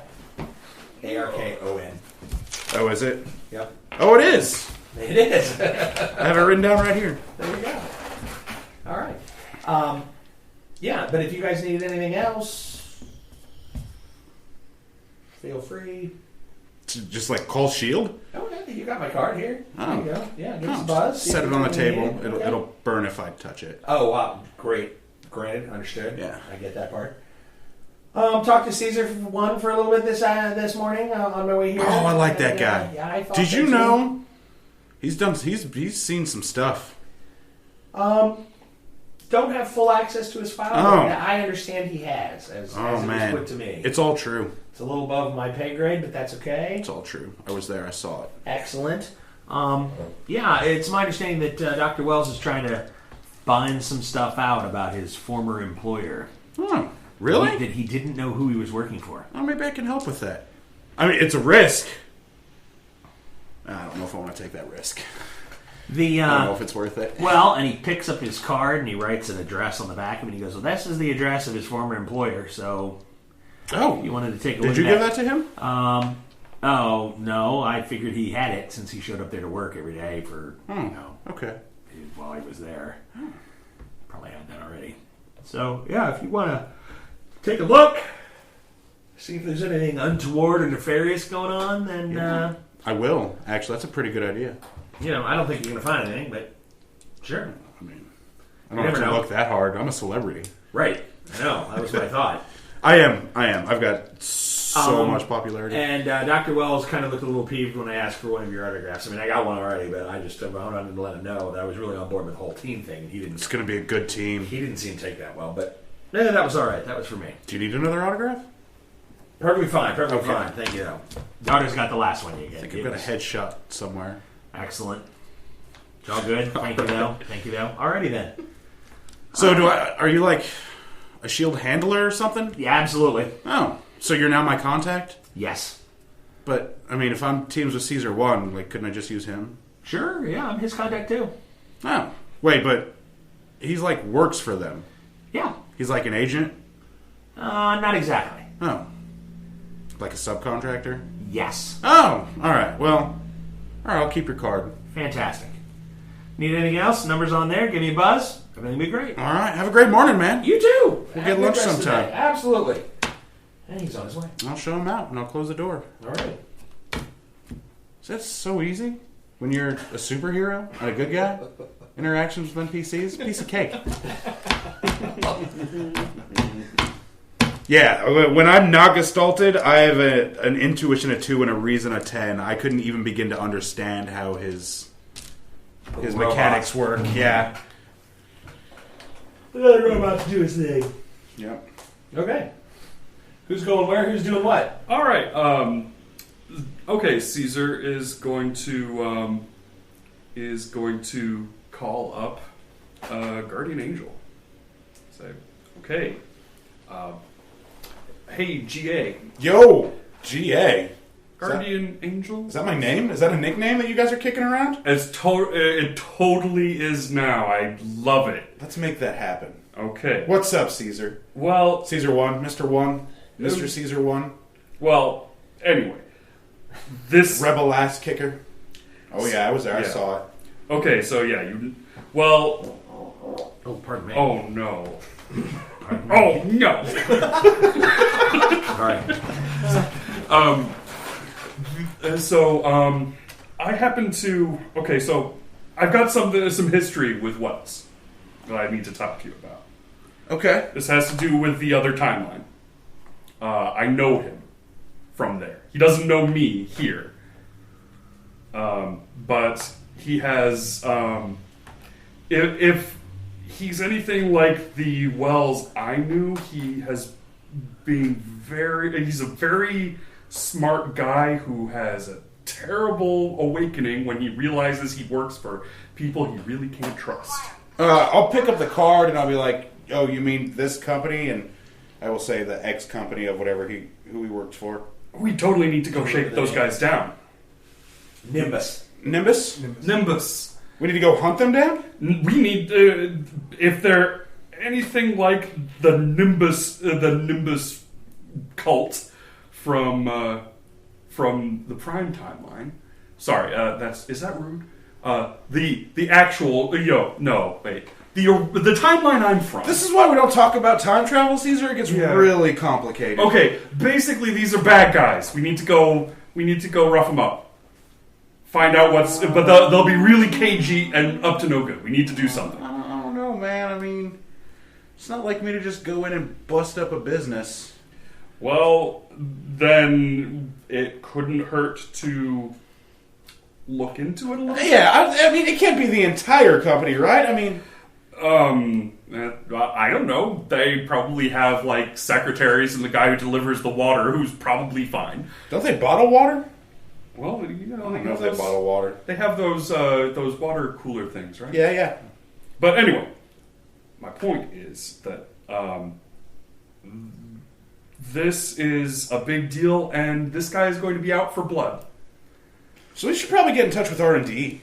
Arkon. Oh, is it? Yep. Oh, it is. It is. I have it written down right here. There you go. All right. Yeah, but if you guys needed anything else, feel free. Just like call Shield? Oh, yeah, you got my card here. There Oh. you go. Yeah, give us a buzz. Set it on the table. Okay. It'll burn if I touch it. Oh, wow. Great. Granted. Understood. Yeah. I get that part. Talked to Caesar for a little bit this morning on my way here. Oh, I like that guy. Yeah, I thought Did so you too. know he's seen some stuff? Don't have full access to his file, Oh. but I understand he has, as it was put to me. It's all true. It's a little above my pay grade, but that's okay. It's all true. I was there. I saw it. Excellent. Yeah, it's my understanding that Dr. Wells is trying to find some stuff out about his former employer. Oh, really? That he didn't know who he was working for. Oh, maybe I can help with that. I mean, it's a risk. I don't know if I want to take that risk. I don't know if it's worth it. Well, and he picks up his card and he writes an address on the back of it. And he goes, "Well, this is the address of his former employer." So, Oh, you wanted to take a look did you at give that to him? Oh no, I figured he had it since he showed up there to work every day for Okay. while he was there. Probably had that already. So yeah, if you want to take a look, see if there's anything untoward or nefarious going on, then I will. Actually, that's a pretty good idea. I don't think you're going to find anything, but sure. I mean, I don't have to look that hard. I'm a celebrity. Right. I know. That was what I thought. I am. I've got so much popularity. And Dr. Wells kind of looked a little peeved when I asked for one of your autographs. I mean, I got one already, but I just wanted to let him know that I was really on board with the whole team thing. And It's going to be a good team. He didn't seem to take that well, but that was all right. That was for me. Do you need another autograph? Perfectly fine. Perfectly Okay. fine. Thank you. Daughter's got the last one you get. I think I've got a headshot somewhere. Excellent. It's all good. Thank you, though. Alrighty, then. So are you like a shield handler or something? Yeah, absolutely. Oh, so you're now my contact? Yes. But, I mean, if I'm teams with Caesar 1, like, couldn't I just use him? Sure, yeah, I'm his contact, too. Oh. Wait, but he's, like, works for them. Yeah. He's like an agent? Not exactly. Oh. Like a subcontractor? Yes. Oh, alright. Well, alright, I'll keep your card. Fantastic. Need anything else? Numbers on there. Give me a buzz. Everything will be great. Alright, have a great morning, man. You too. We'll get lunch sometime. Absolutely. And he's on his way. I'll show him out and I'll close the door. All right. Is that so easy? When you're a superhero and a good guy? Interactions with NPCs? Piece of cake. Yeah, when I'm not gestalted, I have an intuition of 2 and a reason of 10. I couldn't even begin to understand how his mechanics work. Yeah. The other robot's do his thing. Yep. Okay. Who's going where? Who's doing what? All right. Okay. Caesar is going to call up Guardian Angel. Say, okay. Hey, GA. Yo, GA. Guardian Angel. Is that my name? Is that a nickname that you guys are kicking around? It totally is now. I love it. Let's make that happen. Okay. What's up, Caesar? Well, Caesar 1, Mr. 1, Mr. Caesar 1. Well, anyway. This... Rebel ass kicker. Oh, yeah, I was there. Yeah. I saw it. Okay, so yeah, you... Well... Oh, pardon me. Oh, no. Oh, no. All right. I happen to... Okay, so I've got some history with Wells that I need to talk to you about. Okay. This has to do with the other timeline. I know him from there. He doesn't know me here. But he has... If he's anything like the Wells I knew, he has been he's a very smart guy who has a terrible awakening when he realizes he works for people he really can't trust. I'll pick up the card and I'll be like, oh, you mean this company? And I will say the ex company of who he works for. We totally need to go shake those guys down. Nimbus. Nimbus. We need to go hunt them down? We need, if they're anything like the Nimbus cult from the Prime timeline. Sorry, is that rude? The actual, no, wait. The timeline I'm from. This is why we don't talk about time travel, Caesar. It gets really complicated. Okay, basically these are bad guys. We need to go rough them up. Find out but they'll be really cagey and up to no good. We need to do something. I don't know, man. I mean, it's not like me to just go in and bust up a business. Well, then it couldn't hurt to look into it a little bit. Yeah, I mean, it can't be the entire company, right? I mean... I don't know. They probably have, like, secretaries and the guy who delivers the water who's probably fine. Don't they bottle water? Well, I don't know if they bottle water. They have those water cooler things, right? Yeah. But anyway, my point is that this is a big deal, and this guy is going to be out for blood. So we should probably get in touch with R&D.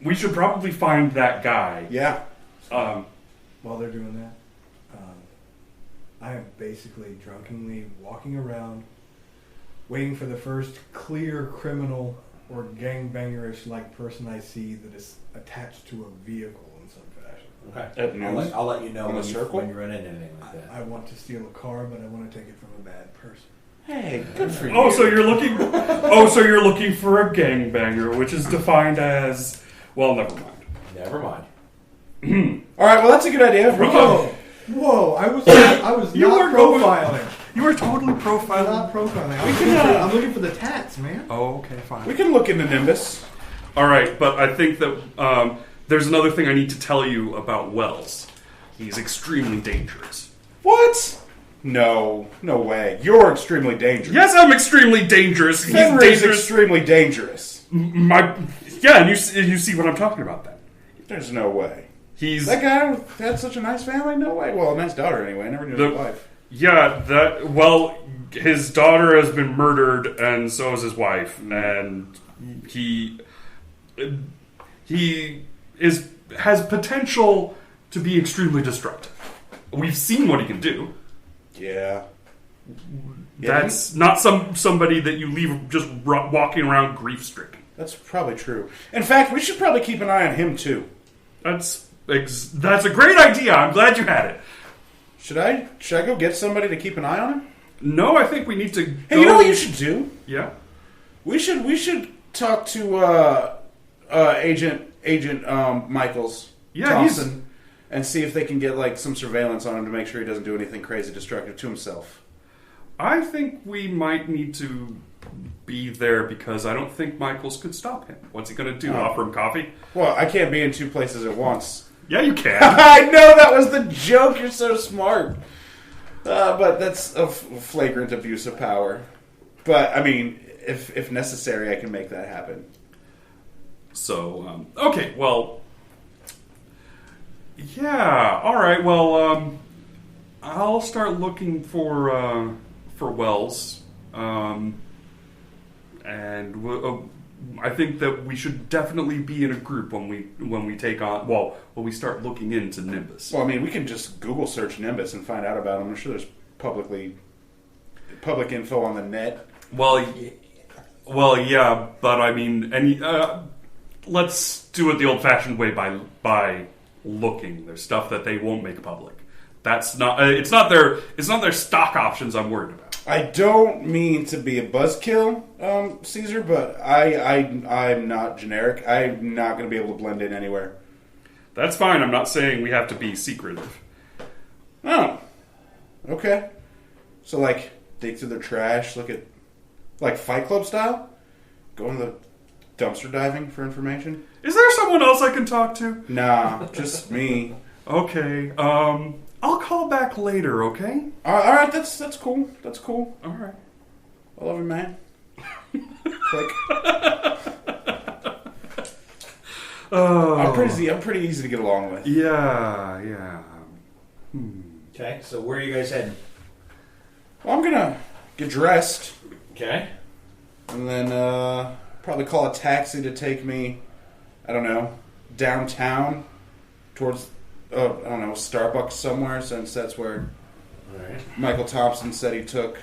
We should probably find that guy. Yeah. While they're doing that, I am basically drunkenly walking around, waiting for the first clear criminal or gangbangerish like person I see that is attached to a vehicle in some fashion. Okay. I'll let you know when you run into anything like that. I want to steal a car, but I want to take it from a bad person. Hey, good for you. Oh, so you're looking for a gangbanger, which is defined as, well, never mind. All right, well, that's a good idea. Whoa! I was not profiling. You were totally profiling. I'm not profiling. I'm looking for the tats, man. Oh, okay, fine. We can look into Nimbus. All right, but I think that there's another thing I need to tell you about Wells. He's extremely dangerous. What? No way. You're extremely dangerous. Yes, I'm extremely dangerous. He's Fenrir's dangerous. extremely dangerous. And you see what I'm talking about then. There's no way. He's That guy had such a nice family? No way. Well, a nice daughter anyway. I never knew his wife. Yeah, his daughter has been murdered, and so is his wife, and he has potential to be extremely destructive. We've seen what he can do. Yeah. That's not somebody that you leave just walking around grief-stricken. That's probably true. In fact, we should probably keep an eye on him, too. That's a great idea. I'm glad you had it. Should I go get somebody to keep an eye on him? No, I think we need to. Hey, you know what you should do? Yeah. We should talk to Agent Michaels Thompson and see if they can get like some surveillance on him to make sure he doesn't do anything crazy destructive to himself. I think we might need to be there because I don't think Michaels could stop him. What's he going to do? Offer him coffee? Well, I can't be in two places at once. Yeah, you can. I know that was the joke. You're so smart. But that's a flagrant abuse of power. But, I mean, if necessary, I can make that happen. So, okay, well... Yeah, alright, well, I'll start looking for Wells. And I think that we should definitely be in a group when we take on... Well, when we start looking into Nimbus. Well, I mean, we can just Google search Nimbus and find out about him. I'm sure there's public info on the net. Well, yeah, but I mean, let's do it the old-fashioned way by looking. There's stuff that they won't make public. That's not. It's not their stock options I'm worried about. I don't mean to be a buzzkill, Caesar, but I'm not generic. I'm not going to be able to blend in anywhere. That's fine. I'm not saying we have to be secretive. Oh, okay. So, like, dig through their trash, look at, like, Fight Club style? Go in the dumpster diving for information? Is there someone else I can talk to? Nah, just me. Okay. I'll call back later. Okay. All right, that's cool. That's cool. All right. I love you, man. Click. Oh. I'm pretty easy to get along with. Yeah. Okay, so where are you guys heading? Well, I'm gonna get dressed. Okay. And then probably call a taxi to take me, I don't know, downtown towards, I don't know, Starbucks somewhere, since that's where Michael Thompson said he took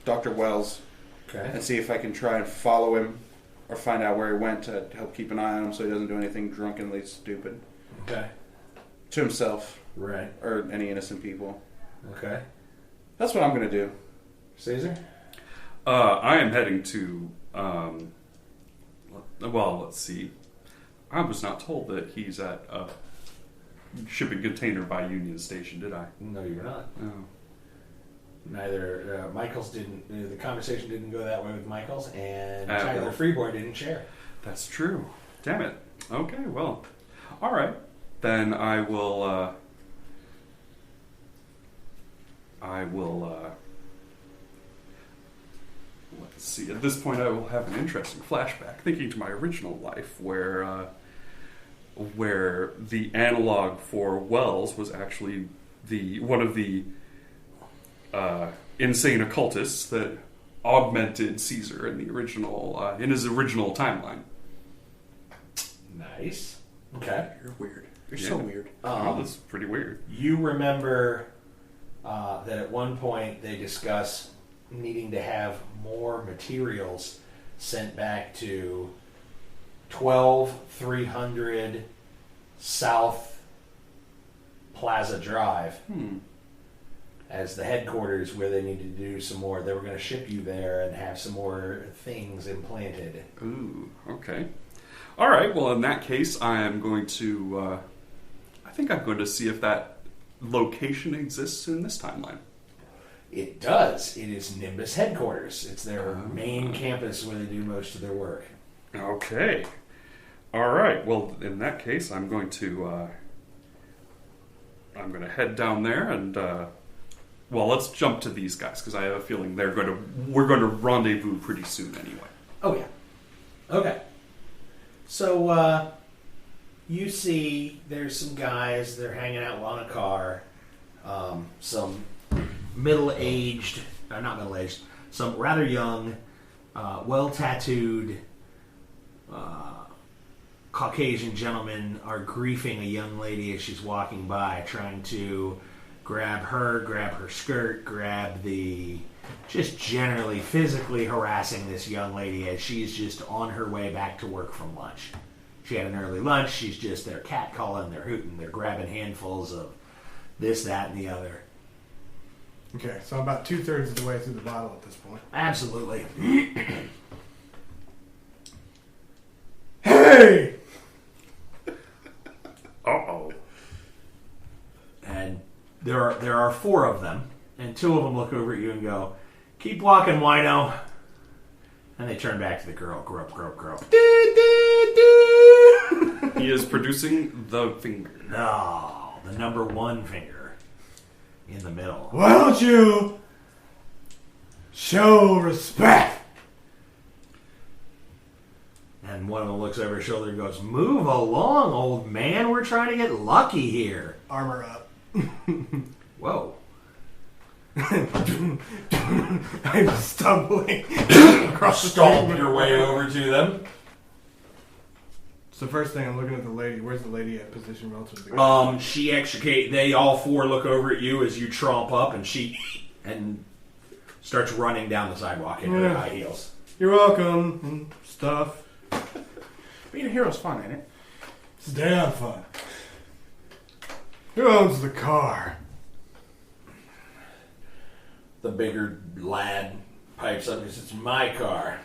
Dr. Wells. Okay. And see if I can try and follow him or find out where he went to help keep an eye on him so he doesn't do anything drunkenly stupid. Okay. To himself. Right. Or any innocent people. Okay. That's what I'm going to do. Caesar? I am heading to, let's see. I was not told that he's at a shipping container by Union Station, did I? No, you're not. No. Neither Michaels didn't. The conversation didn't go that way with Michaels, and Well. Tyler Freeborn didn't share. That's true. Damn it. Okay, well. All right. Then I will, let's see. At this point, I will have an interesting flashback, thinking to my original life, where the analog for Wells was actually one of the insane occultists that augmented Caesar in the original in his original timeline. Nice. Okay. You're weird. You're so weird. Oh, that's pretty weird. You remember that at one point they discuss needing to have more materials sent back to 12300 South Plaza Drive as the headquarters where they needed to do some more. They were going to ship you there and have some more things implanted. Ooh, okay. All right, well, in that case, I am going to... I think I'm going to see if that location exists in this timeline. It does. It is Nimbus headquarters. It's their main campus where they do most of their work. Okay. All right. Well, in that case, I'm going to head down there and let's jump to these guys because I have a feeling we're going to rendezvous pretty soon anyway. Oh yeah. Okay. So you see there's some guys, they're hanging out on a car, some middle-aged, not middle-aged, some rather young, well-tattooed Caucasian gentlemen are griefing a young lady as she's walking by, trying to grab her skirt, just generally physically harassing this young lady as she's just on her way back to work from lunch. She had an early lunch, they're catcalling, they're hooting, they're grabbing handfuls of this, that, and the other. Okay, so I'm about 2/3 of the way through the bottle at this point. Absolutely. Hey! Uh-oh. And there are 4 of them, and 2 of them look over at you and go, "Keep walking, wino." And they turn back to the girl. Grope, grope, grope. He is producing the finger. No, the number 1 finger in the middle. Why don't you show respect? And one of them looks over his shoulder and goes, "Move along, old man. We're trying to get lucky here." Armor up. Whoa. I'm stumbling across the Stomp table. your way over to them. So first thing, I'm looking at the lady. Where's the lady at position relative to the guy? She extricate. They all 4 look over at you as you tromp up, and she starts running down the sidewalk in her high heels. You're welcome and stuff. Being a hero's fun, ain't it? It's damn fun. Who owns the car? The bigger lad pipes up because it's my car.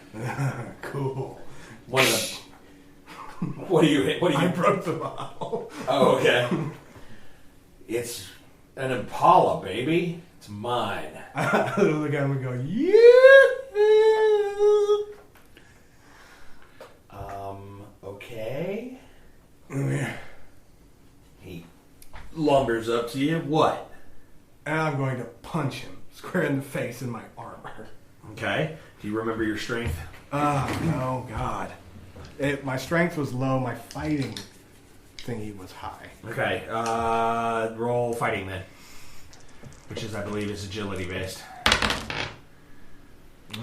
Cool. One of the. What do you? I broke the bottle. Oh, okay. It's an Impala, baby. It's mine. I look at him and go, yeah. Okay. Yeah. He lumbers up to you. What? And I'm going to punch him square in the face in my armor. Okay. Do you remember your strength? Oh, God. My strength was low. My fighting thingy was high. Okay. Roll fighting then. Which is, I believe, is agility based.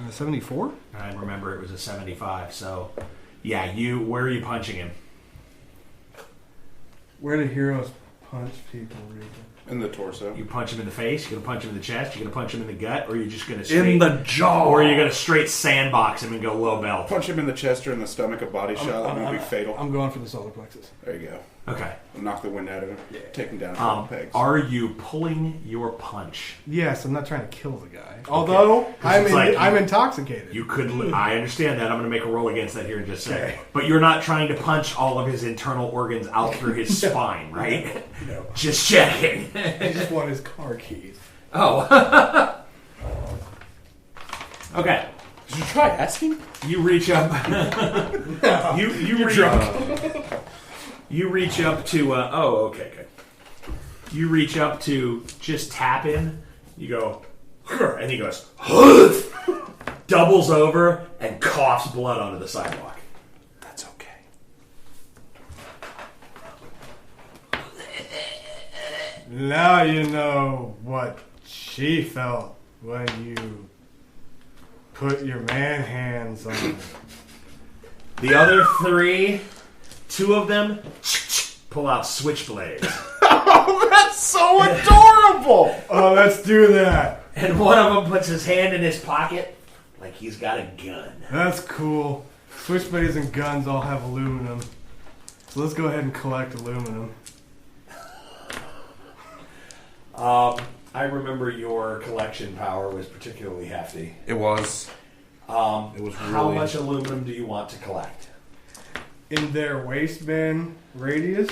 74? I remember it was a 75. So, yeah. Where are you punching him? Where do heroes punch people, Rico? In the torso. You punch him in the face. You're gonna punch him in the chest. You're gonna punch him in the gut, or you're just gonna straight, In the jaw. or you're gonna straight sandbox him and go low belt. Punch him in the chest or in the stomach, a body shot. That would be fatal. I'm going for the solar plexus. There you go. Okay. Knock the wind out of him. Take him down a couple pegs. Are you pulling your punch? Yes, I'm not trying to kill the guy. Although I'm intoxicated. You could. I understand that. I'm going to make a roll against that here in just a second. But you're not trying to punch all of his internal organs out through his spine, right? No. Just checking. I just want his car keys. Oh. Okay. Did you try asking? You reach up. you reach up. You reach up to. Okay, good. You reach up to just tap him. You go, and he goes, doubles over and coughs blood onto the sidewalk. That's okay. Now you know what she felt when you put your man hands on her. The other 3, 2 of them pull out switchblades. Oh, that's so adorable! Oh, let's do that. And one of them puts his hand in his pocket like he's got a gun. That's cool. Switchblades and guns all have aluminum. So let's go ahead and collect aluminum. I remember your collection power was particularly hefty. It was. It was How really... much aluminum do you want to collect? In their waistband radius,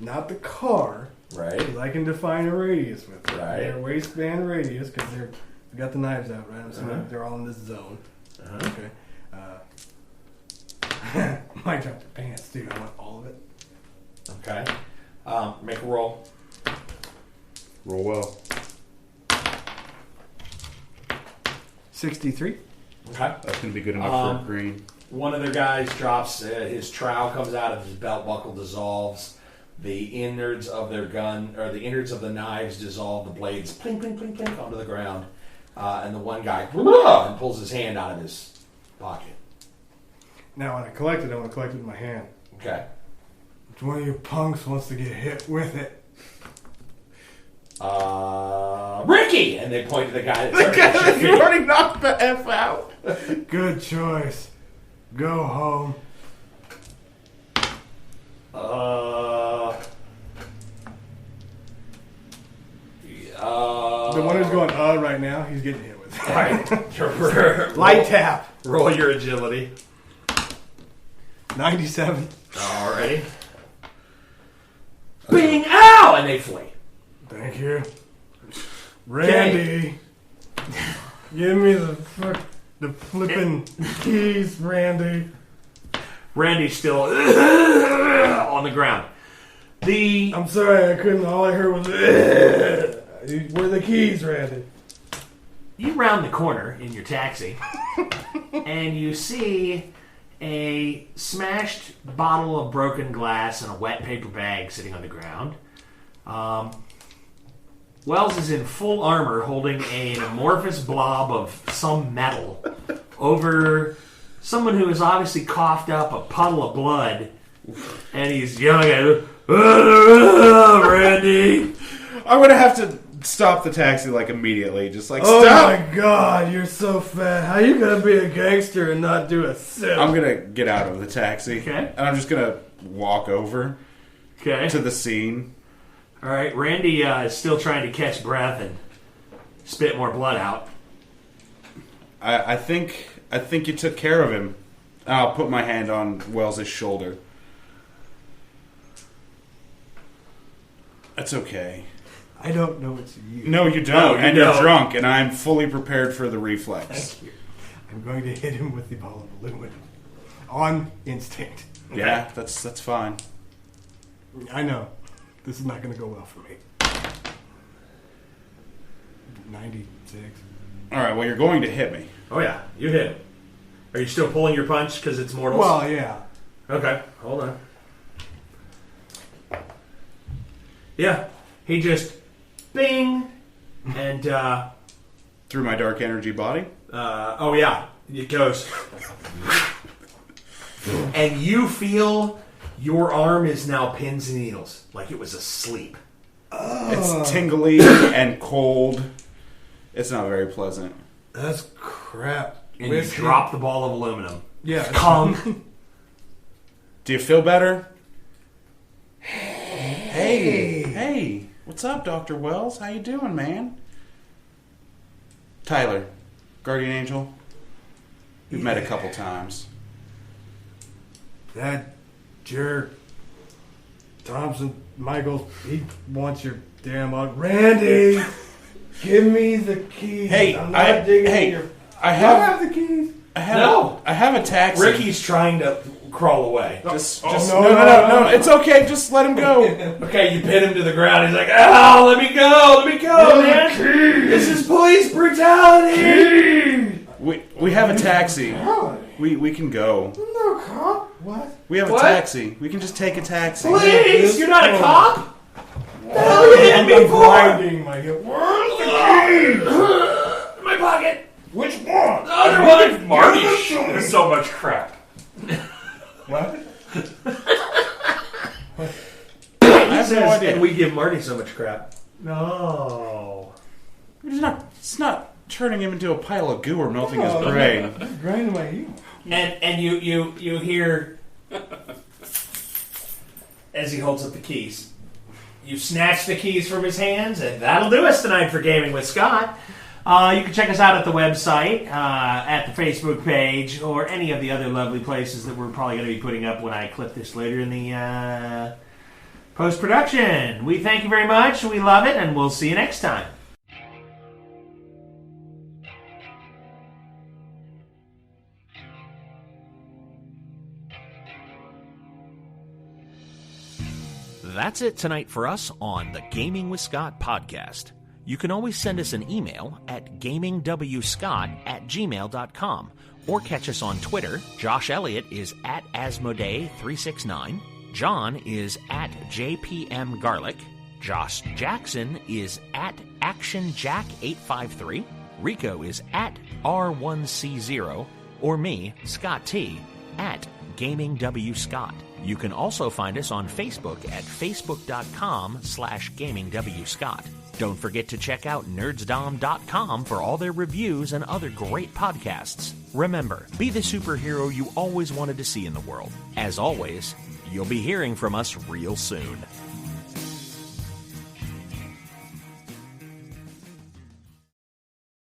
not the car. Right. Because I can define a radius with it. Right. Their waistband radius, because they got the knives out, right? I'm assuming Uh-huh. they're all in this zone. Uh-huh. Okay. Might drop their pants, dude. I want all of it. Okay. Make a roll. Roll well. 63. Okay. That's going to be good enough for a green. One of their guys drops his trowel, comes out of his belt buckle, dissolves. The innards of their gun, or the innards of the knives dissolve. The blades plink, plink, plink, plink onto the ground. And the one guy and pulls his hand out of his pocket. Now, when I collect it, I want to collect it in my hand. Okay. Which one of you punks wants to get hit with it? Ricky! And they point to the guy that's You already knocked the F out. Good choice. Go home. The one who's going right now, he's getting hit with it. Right. Light tap. Roll your agility. 97. Alrighty. Bing! Ow! And they flee. Thank you. Randy. Give me the flipping keys, Randy. Randy's still on the ground. I'm sorry, I couldn't. All I heard was where are the keys, Randy? You round the corner in your taxi, and you see a smashed bottle of broken glass and a wet paper bag sitting on the ground. Wells is in full armor, holding an amorphous blob of some metal over someone who has obviously coughed up a puddle of blood, and he's yelling at him, Randy! I'm going to have to stop the taxi, like, immediately. Just, like, Oh stop! my god, you're so fat. How you gonna be a gangster and not do a sip? I'm going to get out of the taxi. Okay. And I'm just going to walk over Okay. to the scene. All right, Randy is still trying to catch breath and spit more blood out. I think you took care of him. I'll put my hand on Wells' shoulder. That's okay. I don't know it's you. No, you don't. No, you and don't. you're drunk, and I'm fully prepared for the reflex. Thank you. I'm going to hit him with the ball of aluminum. On instinct. Yeah, that's fine. I know. This is not going to go well for me. 96. All right, well, you're going to hit me. Oh, yeah, you hit him. Are you still pulling your punch because it's mortal? Well, yeah. Okay, hold on. Yeah, he just bing, and Through my dark energy body? oh yeah, it goes, and you feel your arm is now pins and needles, like it was asleep. It's tingly and cold. It's not very pleasant. That's crap. And you drop the ball of aluminum. Yeah. Kong. Do you feel better? Hey, what's up, Dr. Wells? How you doing, man? Tyler, Guardian Angel. We've met a couple times. That jerk, Thompson Michaels, he wants your damn Randy, give me the keys. Hey, I'm not digging in your... I I have have the keys. I have No. I have a taxi. Ricky's trying to crawl away. Just no. It's okay. Just let him go. Okay, you pin him to the ground. He's like, "Ow, let me go, man! This is police brutality." We have a taxi. We can go. No cop. What? We have What? a taxi. We can just take a taxi. Please, you're not a cop. Hell, you hit me for grinding my hip. Where's the keys? my pocket. Which one? The other one. Marty showing so much crap. What? I have no idea. And we give Marty so much crap. No. It's not turning him into a pile of goo or melting his brain. Grinding my heel. And you hear as he holds up the keys. You snatch the keys from his hands, and that'll do us tonight for Gaming with Scott. You can check us out at the website, at the Facebook page, or any of the other lovely places that we're probably going to be putting up when I clip this later in the post-production. We thank you very much. We love it, and we'll see you next time. That's it tonight for us on the Gaming with Scott podcast. You can always send us an email at gamingwscott@gmail.com or catch us on Twitter. Josh Elliott is at Asmodee369. John is at JPMGarlic. Josh Jackson is at ActionJack853. Rico is at R1C0. Or me, Scott T, at GamingWScott. You can also find us on Facebook at facebook.com/GamingWScott. Don't forget to check out nerdsdom.com for all their reviews and other great podcasts. Remember, be the superhero you always wanted to see in the world. As always, you'll be hearing from us real soon.